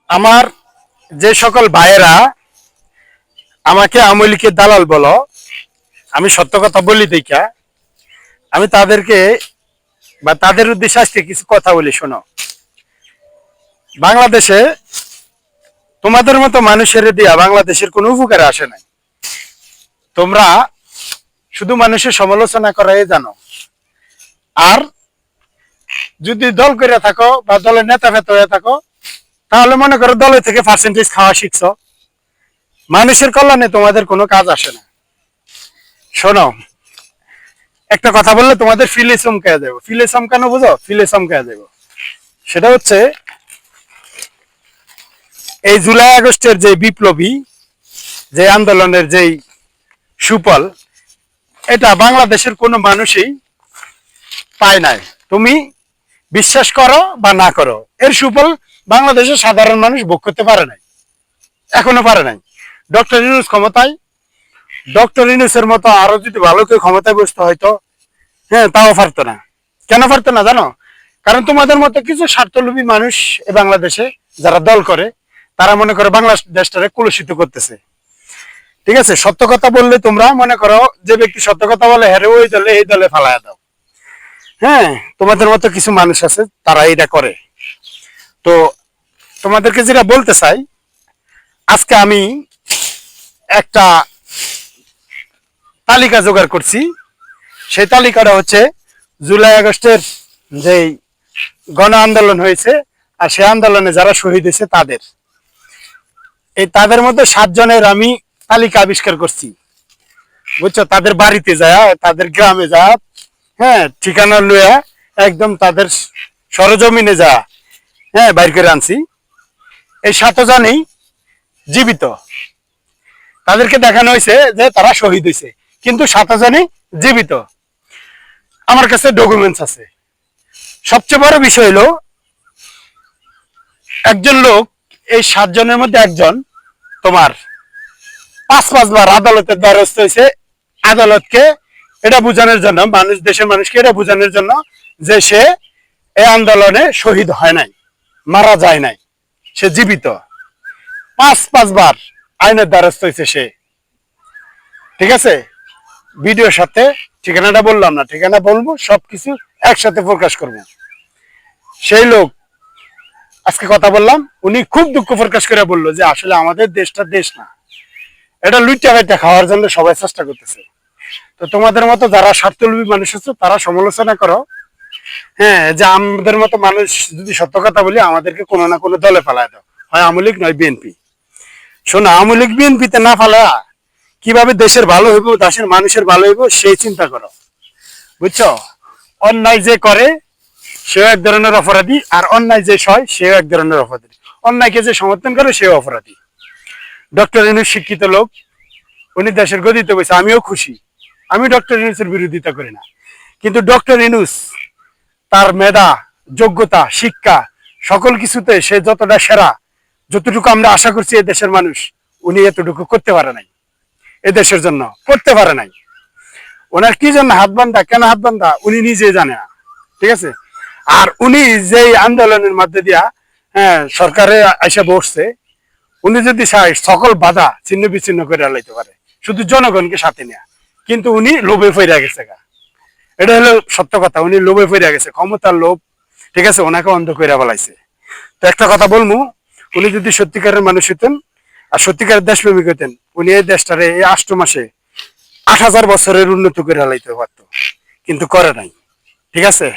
আমার যে সকল ভাইয়েরা আমাকে আওয়ামী লীগের দালাল বলো, আমি সত্য কথা বলি দেখা আমি তাদেরকে বা তাদের উদ্দেশ্যে আজকে কিছু কথা বলি। শোনো, বাংলাদেশে তোমাদের মতো মানুষের দিয়া বাংলাদেশের কোনো উপকারে আসে নাই। তোমরা শুধু মানুষের সমালোচনা করাই জানো। আর যদি দল করে থাকো বা দলের নেতা ফেতা হয়ে থাকো, তাহলে মনে করো দলের থেকে পার্সেন্টেজ খাওয়া শিখছো। মানুষের কল্যাণে তোমাদের কোনো কাজ আসে না। শোনো, একটা কথা বললে তোমাদের ফিলে চমকায় যাবো। ফিলে চমকানো বুঝো? ফিলে চমকায় যাবো। সেটা হচ্ছে এই জুলাই আগস্টের যে বিপ্লবী যে আন্দোলনের যেই সুফল, এটা বাংলাদেশের কোনো মানুষই পায় নাই। তুমি বিশ্বাস করো বা না করো, এর সুফল বাংলাদেশের সাধারণ মানুষ ভোগ করতে পারে নাই, এখনো পারে নাই। ডক্টর ইউনূস ক্ষমতায়, ডক্টর ইউনূসের মতো আরো যদি ভালো কেউ ক্ষমতায় বসতে হয়তো, হ্যাঁ, তাও পারতো না। কেন পারতো না জানো? কারণ তোমাদের মতো কিছু স্বার্থলোভী মানুষ এ বাংলাদেশে যারা দল করে, তারা মনে করে বাংলাদেশটারে কলুষিত করতেছে। ঠিক আছে, সত্য কথা বললে তোমরা মনে করো যে ব্যক্তি সত্য কথা বলে হ্যাঁ ওই দলে এই দলে ফালাইয়া দাও। হ্যাঁ, তোমাদের মতো কিছু মানুষ আছে তারা এটা করে। তো তোমাদেরকে যেটা বলতে চাই, আজকে আমি একটা তালিকা জোগাড় করছি। সেই তালিকাটা হচ্ছে জুলাই আগস্টের যেই গণ আন্দোলন হয়েছে আর সেই আন্দোলনে যারা শহীদ হয়েছে তাদের, এই তাদের মধ্যে 7 জনের আমি তালিকা আবিষ্কার করছি। বুঝছো? তাদের বাড়িতে যায়, তাদের গ্রামে যা, হ্যাঁ, ঠিকানা লইয়া একদম তাদের সরজমিনে যা, হ্যাঁ, বাইর করে আনছি। এই 7 জনই জীবিত। তাদেরকে দেখানো হয়েছে যে তারা শহীদ হয়েছে, কিন্তু 7 জনই জীবিত। আমার কাছে ডকুমেন্টস আছে। সবচেয়ে বড় বিষয় হলো, একজন লোক, এই 7 জনের মধ্যে একজন তোমার 5 বার আদালতের দ্বারস্থ হয়েছে। আদালতকে এটা বোঝানোর জন্য, দেশের মানুষকে এটা বোঝানোর জন্য যে সে এই আন্দোলনে শহীদ হয় নাই, মারা যায় নাই, সে জীবিত। 5 বার আইনের দ্বারস্থ হয়েছে সে। ঠিক আছে, ভিডিওর সাথে ঠিকানাটা বললাম না, ঠিকানা বলবো, সবকিছু একসাথে প্রকাশ করবো। সেই লোক আজকে কথা বললাম, উনি খুব দুঃখ প্রকাশ করে বললো যে আসলে আমাদের দেশটা দেশ না, এটা লুইটা বাইটা খাওয়ার জন্য সবাই চেষ্টা করতেছে। তো তোমাদের মতো যারা স্বার্থলোভী মানুষ আছে তারা সমালোচনা করো, হ্যাঁ, যে আমাদের মতো মানুষ যদি সত্য কথা বলি আমাদেরকে কোনো না কোনো দলে ফেলায় দাও, হয় আওয়ামী লীগ নয় বিএনপি। শোনো, আওয়ামী লীগ বিএনপিতে না ফেলা কিভাবে দেশের ভালো হইব, দেশের মানুষের ভালো হইব সেই চিন্তা করো। বুঝছো? অন্যায় যে করে সেও এক ধরনের অপরাধী, আর অন্যায় যে সয় সেও এক ধরনের অপরাধী। অন্যায়কে যে সমর্থন করে সেও অপরাধী। ডক্টর ইউনূস শিক্ষিত লোক, উনি দেশের গদিতে বসে, আমিও খুশি। আমি ডক্টর ইউনূসের বিরোধিতা করি না, কিন্তু ডক্টর ইউনূস তার মেধা, যোগ্যতা, শিক্ষা সকল কিছুতে সে যতটা সেরা, যতটুকু আমরা আশা করছি এই দেশের মানুষ, উনি এতটুকু করতে পারে নাই। এ দেশের জন্য করতে পারে নাই। ওনার কি জন্য হাত বান্ধা, কেন হাত বান্ধা উনি নিজে জানে না। ঠিক আছে, আর উনি যে আন্দোলনের মধ্যে দিয়া, হ্যাঁ, সরকারে এসে বসছে, উনি যদি চায় সকল বাধা ছিন্ন বিচ্ছিন্ন করে লাইতে পারে, শুধু জনগণকে সাথে নেয়া। কিন্তু উনি লোভে ফিরে গেছে গা, এটা হলো সত্য কথা। উনি লোভে ফিরে গেছে, ক্ষমতার লোভ। ঠিক আছে, ওনাকে অন্ধ করে বলাইছে। তো একটা কথা বলবো, উনি যদি সত্যিকারের মানুষ হইতেন আর সত্যিকারের দেশপ্রেমিক হইতেন, উনি এই দেশটারে এই 8 মাসে 8,000 বছরের উন্নত করে লাইতে পারতো, কিন্তু করে নাই। ঠিক আছে।